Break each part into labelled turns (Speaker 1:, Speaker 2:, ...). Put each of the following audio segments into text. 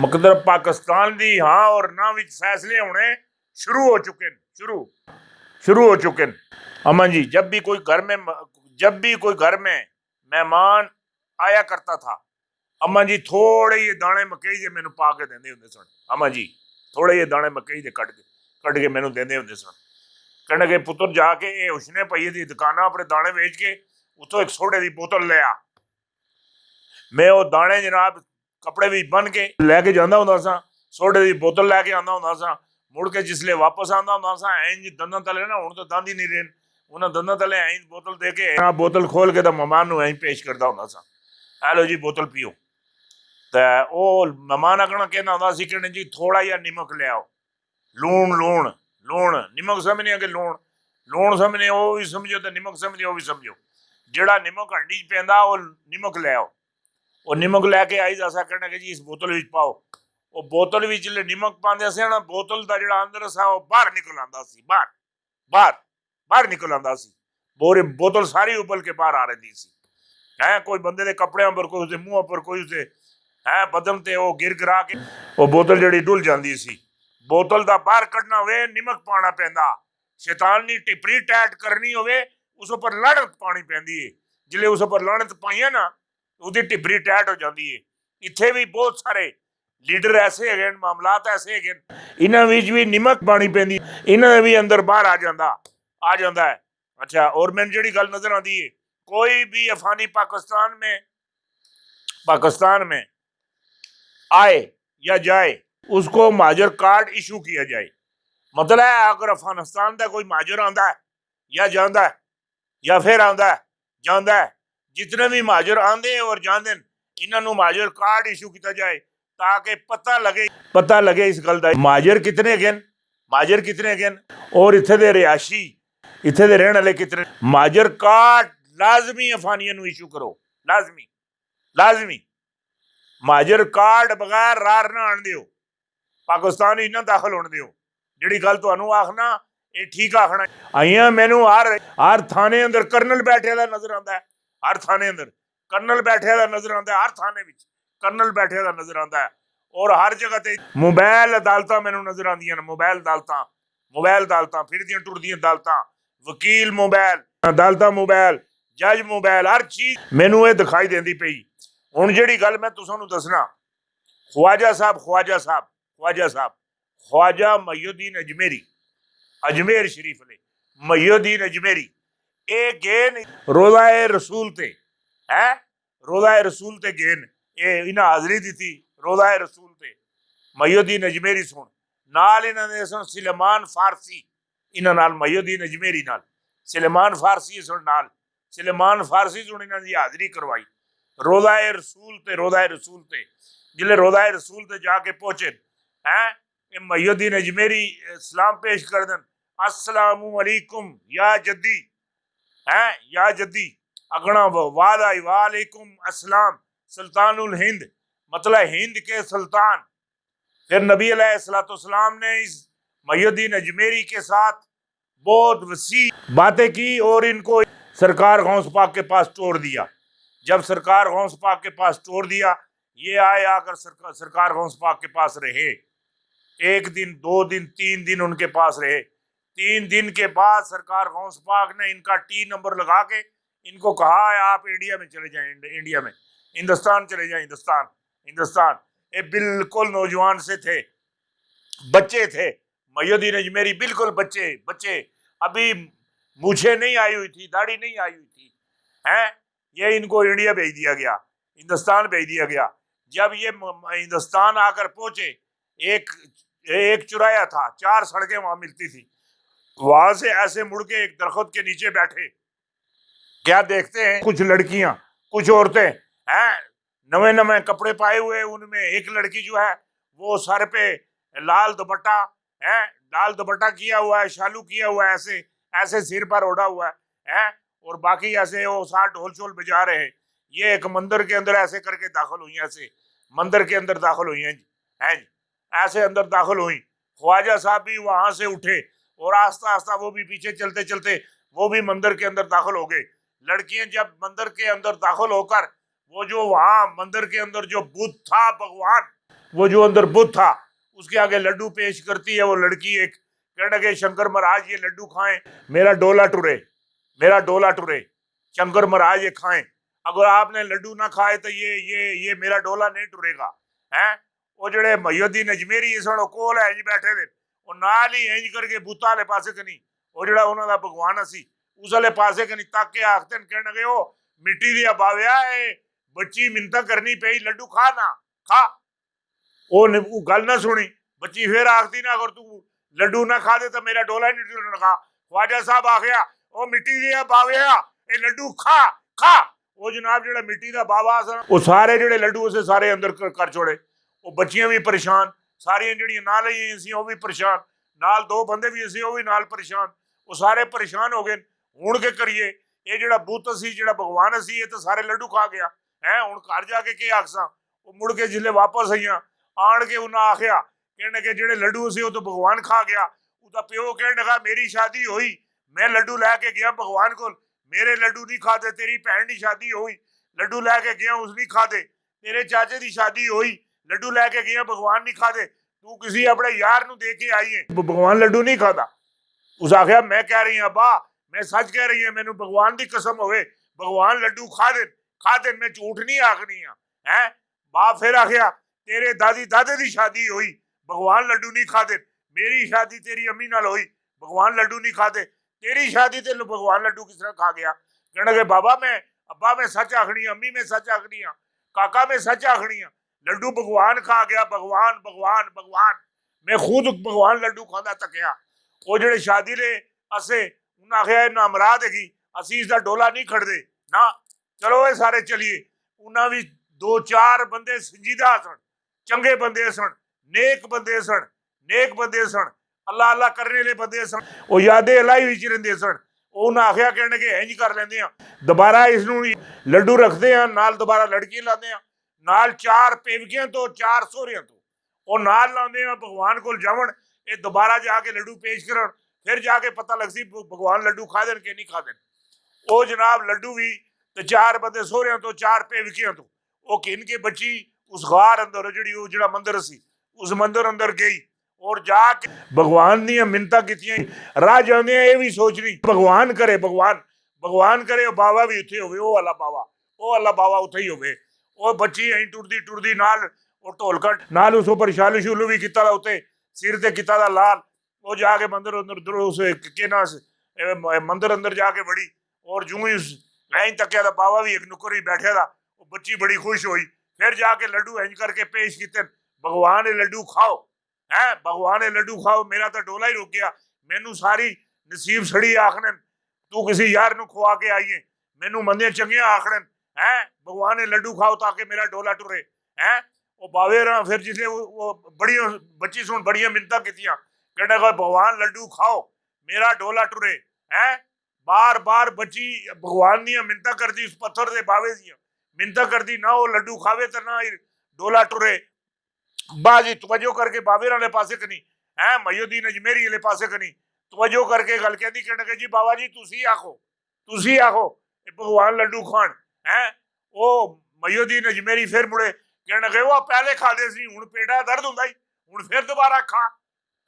Speaker 1: मतलब पाकिस्तान दी हाँ और ना विच फैसले होने शुरू हो चुके हैं, शुरू हो चुके हैं। अमन जी, जब भी कोई घर में मेहमान आया करता था, अम्मा जी थोड़े ये दाने मकई दे मैनू पा के देंदे हुंदे सन। अम्मा जी थोड़े ये दाने मकई दे कट के मैनू देंदे हुंदे सन। कहने के पुत्र जाके ये उसने भई दी दुकाना अपने दाने बेच के उतो एक सोडे दी बोतल ले आ। मैं वो दाने जनाब कपड़े भी बन के लैके जांदा हुंदा सा, सोडे दी बोतल लैके आंदा हुंदा सा। मुड़ के जिसले वापस आंदा हुंदा सा इंज दंदां तले ना, हुण तो दंद ही नहीं रहे, उन्हां दंदां तले इंज बोतल दे के बोतल खोल के तो मेहमान नूं इंज पेश करदा हुंदा सा, आ लो जी बोतल पियो। ते ओ मेहमान अगना कहना हुंदा सी कि जी थोड़ा जिहा नमक ले आओ, लूण लूण लूण, नमक समझने कि लूण, लूण समझने वो भी समझो ते नमक समझने वो भी समझो। जेड़ा नमक हंडी च पैंदा वो नमक ले आओ। वो नमक लैके आई दसा कहना कि जी इस बोतल विच पाओ। वो बोतल विच जिसले नमक पांदे सी ना, बोतल दा जेड़ा अंदर सा वो बाहर निकल आंदा सी, बाहर बाहर बाहर निकल आंदा सी। बोतल सारी उबल के बाहर आ रही सी। है कोई बंदे दे कपड़ियां पर, कोई उसदे मुंह पर, कोई उसदे है बदन ते वो गिर गिरा के वो बोतल जेड़ी डुल जांदी सी। बोतल दा बाहर कढना होवे नमक पाना पैंदा। शैतान नी टिपरी टैट करनी होवे उस उपर लानत पानी पैंदी है। जिले उस उपर लानत पाइया ना उसकी टिपरी टैट हो जाती है। इत्थे भी बहुत सारे लीडर ऐसे है, मामलात ऐसे है, इन्हां विच भी नमक पानी पैंदी, इन्हां भी अंदर बाहर आ जाता है। अच्छा, और मैंने जेड़ी गल नजर आती है, कोई भी अफानी पाकिस्तान में आए या जाए उसको महाजर कार्ड इशू किया जाए। मतलब है अगर अफगानिस्तान का कोई महाजर आंदा है या जांदा है या फिर आंदा है जांदा है, जितने भी महाजर आंदे और जांदे इन्हों महाजर कार्ड इशू किया जाए ताकि पता लगे इस गल का महाजर कितने गए और इत्थे दे रिहायशी, इत्थे दे रहने वाले कितने। महाजर कार्ड लाजमी अफानिया नूं इशू करो, लाजमी महाजर कार्ड बगैर रार ना आन दिओ, पाकिस्तान ही ना दाखिल होने दिओ। जिहड़ी गल तुहानूं आखना ये ठीक आखना। आइया मैनू हर थाने अंदर कर्नल बैठे दा नजर आंदा है, हर थाने अंदर कर्नल बैठे दा नजर आंदा है, हर थाने विच कर्नल बैठे दा नजर आंदा है। और हर जगह ते मोबाइल अदालतां मैनू नजर आंदियां ने, मोबाइल अदालतां फिरदियां टुरदियां अदालतां, वकील मोबाइल अदालतां, मोबाइल जज मोबाइल, हर चीज मैनू ये दिखाई देंदी पई। हुण जिहड़ी गल मैं तुसानूं दसना, ख्वाजा मुईउद्दीन अजमेरी, अजमेर शरीफ ने मुईउद्दीन अजमेरी ये गए रोज़ा रसूल ते, है रोज़ा रसूल ते गए, ये इन्हें हाजरी दी रोज़ा रसूल ते। मुईउद्दीन अजमेरी सुन नाल इन्होंने सुन सुलेमान फारसी, इन्हां नाल मुईउद्दीन अजमेरी नाल सुलेमान फारसी सुन नाल सुलेमान फारसी सुन इन्हां दी हाजरी करवाई रोज़ा रसूल ते। जिले रोज़ा रसूल ते जाके पहुंचे हैं मुईउद्दीन अजमेरी सलाम पेश कर देन, अस्सलामु अलैकुम या जद्दी, है या जद्दी अगना वालेकुम अस्सलाम सुल्तानुल हिंद, मतलब हिंद के सुल्तान। फिर नबी अलैहिस्सलाम ने इस मुईउद्दीन अजमेरी के साथ बहुत वसी बातें की और इनको सरकार गौस पाक के पास छोड़ दिया। जब सरकार गौस पाक के पास छोड़ दिया, ये आए आकर सरकार गौस पाक के पास रहे, 1 दिन 2 दिन 3 दिन उनके पास रहे। 3 दिन के बाद सरकार गौस पाक ने इनका टी नंबर लगा के इनको कहा है आप इंडिया में चले जाएं, इंडिया में हिंदुस्तान चले जाएं, हिंदुस्तान। ये बिल्कुल नौजवान से थे, बच्चे थे मुईउद्दीन अजमेरी, बिल्कुल बच्चे अभी मूछें नहीं आई हुई थी, दाढ़ी नहीं आई हुई थी, हैं ये इनको इंडिया भेज दिया गया, हिंदुस्तान भेज दिया गया। जब ये हिंदुस्तान आकर पहुंचे, एक चुराया था, 4 सड़कें वहां मिलती थी, वहां से ऐसे मुड़ के एक दरख्त के नीचे बैठे, क्या देखते हैं कुछ लड़कियां कुछ औरतें हैं नवे कपड़े पाए हुए, उनमें एक लड़की जो है वो सर पे लाल दुपट्टा है, लाल दुपट्टा किया हुआ है, शालू किया हुआ है, ऐसे सिर पर ओढ़ा हुआ है, और बाकी ऐसे वो साथ ढोल शोल बजा रहे हैं। ये एक मंदिर के अंदर ऐसे करके दाखिल हुई, ऐसे मंदिर के अंदर दाखिल हुई हैं जी, ऐसे अंदर दाखिल हुई। ख्वाजा साहब भी वहां से उठे और आस्ता आस्ता वो भी पीछे चलते चलते वो भी मंदिर के अंदर दाखिल हो गए। लड़कियां जब मंदिर के अंदर दाखिल होकर वो जो वहां मंदिर के अंदर जो बुद्ध था, भगवान वो जो अंदर बुत था उसके आगे लड्डू पेश करती है वो लड़की एक, कहने लगे शंकर महाराज ये लड्डू खाएं, मेरा डोला टुरे, मेरा डोला टुरे, शंकर महाराज ये खाएं, अगर आपने लड्डू ना खाए तो ये मेरा डोला नहीं टुरेगा है। वो जड़े मुहियुद्दीन अजमेरी सन कोल है इंज बैठे दे, वो नाल ही इंज करके बूता वाले पासे कनी वो जड़ा उन्हां दा भगवान असी उस वाले पासे कनी तक के आखते कहने लगे ओ मिट्टी दी बाविया बच्ची मिन्नत करनी पई लड्डू खा ना खा, वो गल ना सुनी, बच्ची फिर आखती ना अगर तू लड्डू ना खा दे तो मेरा डोला ही नहीं टुरना। ख्वाजा साहब आखिया ओ मिट्टी दी बाविया ये लड्डू खा खा, वो जनाब जो मिट्टी का बाबा सन वो सारे जो लड्डू उसे सारे अंदर कर छोड़े। वो बच्चियां भी परेशान, सारिया जड़ियां नाल ही सी वो भी परेशान, नाल दो बंदे भी सी वो भी नाल परेशान, वो सारे परेशान हो गए। हुण के करिए ये जो बुत असी जो भगवान असी ये तो सारे लड्डू खा गया है, हुण घर जाके के आखसा। वो मुड़ के जिसले वापस आईया आन के उन्हें आखिया कहने के जेडे लड्डू असी वो तो भगवान खा गया। उसका प्यो कहने लगा मेरी शादी हुई मैं लड्डू लैके गया भगवान को, मेरे लड्डू नहीं खाते, तेरी भैन की शादी हुई लड्डू लैके गया उस नहीं खाते, तेरे चाचे की शादी हुई लड्डू लैके गया भगवान नहीं खाते, तू किसी अपने यार नू दे के आई है भगवान लड्डू नहीं खाता। उस आखिया मैं कह रही हूँ बा मैं सच कह रही हूँ, मैनू भगवान की कसम होवे भगवान लड्डू खा दे मैं झूठ नहीं आखनी है। बाप फिर आखिया तेरे दादी दादे की शादी हुई भगवान लड्डू नहीं खाते, मेरी शादी तेरी अम्मी नाल हुई भगवान लड्डू नहीं खाते, तेरी शादी ते भगवान लड्डू किस तरह खा गया। कहने लगे बाबा मैं अब्बा मैं सच आखनी, अम्मी मैं सच आखनी, काका मैं सच आखनी, लड्डू भगवान खा गया, भगवान भगवान भगवान, मैं खुद भगवान लड्डू खाता तकिया। वो जो शादी ले असे उन्हें आखिया ना मराद है असी इसका डोला नहीं खड़ते ना, चलो ये सारे चलिए। उन्हें भी दो चार बंदे संजीदा सन, चंगे बंदे सन, नेक बंदे सन, नेक बंदे सन, अल्लाह अल्लाह करने वाले बंदे सन, वो यादें अल्लाह विच रहिंदे सन। उन्हें आखिया कहने के इंज कर लेंदे दोबारा इसनूं लड्डू रखते हैं नाल दोबारा लड़की लाते हैं नाल चार पेवकियां तो चार सोहरियां तो वो नाल लाते हैं भगवान को जावन ये दोबारा जाके लड्डू पेश करन, फिर जाके पता लगसी भगवान लड्डू खा देन कि नहीं खा देन। वो जनाब लड्डू भी तो चार बंदे सोहरियां तो चार पेवकियां तो वो किन के बच्ची उस गार अंदर जी वो जो मंदिर सी उस मंदिर अंदर गई और जाके भगवान दी मिन्नतां कीतियां। राह जांदे ये भी सोच रही भगवान करे भगवान भगवान करे बाबा भी उत्थे होवे, वो वाला बाबा उत्थे ही होवे। वो बच्ची अं टुरदी टुरदी नाल वो ढोलका नाल उस उपर शालू शूलू भी किता दा उत्ते सिर ते किता दा लाल, वो जाके मंदिर अंदर उस के ना मंदिर अंदर जाके बड़ी और जूं ही ऐं तकिया दा बाबा भी एक नुकर ही बैठे दा, वो बच्ची बड़ी खुश हुई, फिर जाके लड्डू इंज करके पेश किते भगवान ये लड्डू खाओ है, भगवान ये लड्डू खाओ, मेरा तो डोला ही रुक गया, मैनू सारी नसीब सड़ी आखने तू किसी यार नू खुआ के आई है, मैनू मंदे चंगिया आखने है भगवान ये लड्डू खाओ ताकि मेरा डोला टुरे है। वो बावे रहा फिर जिसने वो बड़ी बच्ची सुन बड़िया मिन्नतां कीतियां कहने लगा भगवान लड्डू खाओ मेरा डोला टुरे है। बार बार बच्ची भगवान दी मिन्नतां करती उस पत्थर दे बावे दियां मिन्नतां करती ना वो लड्डू खावे तो ना डोला टुरे। बाजी तवज्जो करके बावे वाले पासे कनी है मुहियुद्दीन अजमेरी वाले पासे कनी तवज्जो करके गल कहती कहने लगे जी बाबा जी तुसी आखो भगवान लड्डू खान है। वो मुहियुद्दीन अजमेरी फिर मुड़े कहने लगे वो पहले खाते सी हुण पेटा दर्द हुंदा ही हुण फिर दोबारा खा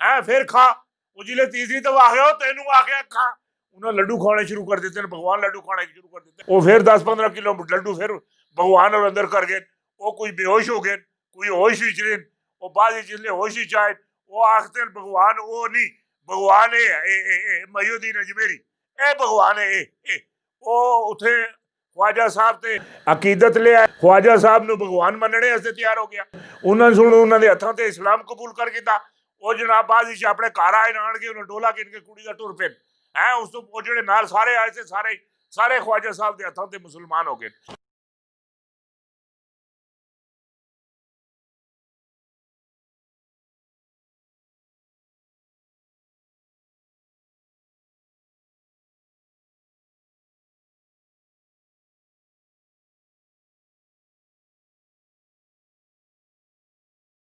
Speaker 1: है फिर खा। वो जिले तीसरी दफा आ गया तेनू आख्या खा, उन्हें लड्डू खाने शुरू कर देते भगवान लड्डू खाने शुरू कर देते। वो फिर 10-15 किलो लड्डू फिर भगवान और अंदर कर गए, वो कोई बेहोश हो गए कोई होश विच रहे, वो बाद जिसले होश विच आए वो आखते भगवान वो नहीं भगवान मुहियुद्दीन अजमेरी ए भगवान ए वो उथे ख्वाजा साहब ते अकीदत ले आए, ख्वाजा साहब नू भगवान मनने वास्ते तैयार हो गया, उन्होंने सुन उन्होंने हथों ते इस्लाम कबूल कर किया। वो जनाब बाद अपने घर आए आन के उन्हें डोला किन के कुड़ी का टुर पे है उस तो जो नाल सारे आए थे सारे ख्वाजा साहब के हथों ते मुसलमान हो गए।